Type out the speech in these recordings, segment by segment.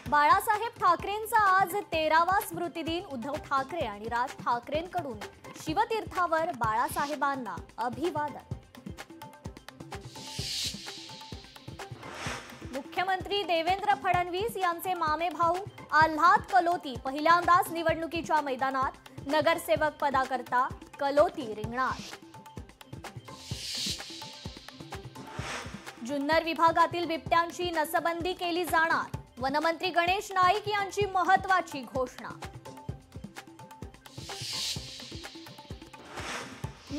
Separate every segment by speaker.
Speaker 1: बाळासाहेब ठाकरेंचा आज 13वा स्मृतिदिन. उद्धव ठाकरे आणि राज ठाकरेंकडून शिवतीर्थावर बाळासाहेबांना अभिवादन. मुख्यमंत्री देवेंद्र फडणवीस यांचे मामे भाऊ आल्हाद कलोती पहिल्यांदाच निवडणुकीच्या मैदानात. नगरसेवक पदाकरता कलोती रिंगणात. जुन्नर विभागातील बिबट्यांची नसबंदी केली जाणार. वनमंत्री गणेश नाईक यांची महत्त्वाची घोषणा.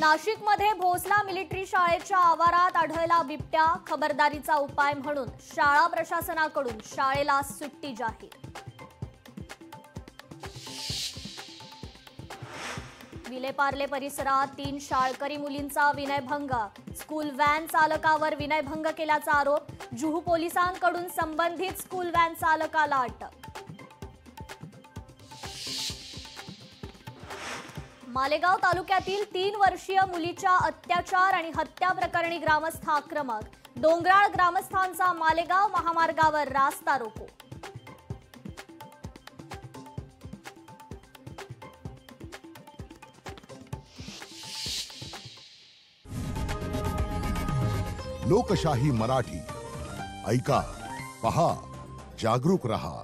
Speaker 1: नाशिकमध्ये भोसला मिलिटरी शाळेच्या आवारात आढळला बिबट्या. खबरदारीचा उपाय म्हणून शाळा प्रशासनाकडून शाळेला सुट्टी जाहीर. विलेपार्ले परिसरात 3 शाळकरी मुलींचा विनयभंग. स्कूल व्हॅन चालकावर विनयभंग केल्याचा आरोप. जुहू पोलिसांकडून संबंधित स्कूल व्हॅन चालकाला अटक. मालेगाव तालुक्यातील 3 वर्षीय मुलीच्या अत्याचार आणि हत्या प्रकरणी ग्रामस्थ आक्रमक. डोंगराळ ग्रामस्थांचा मालेगाव महामार्गावर रास्ता रोको.
Speaker 2: लोकशाही मराठी ऐका, पहा, जागरूक रहा.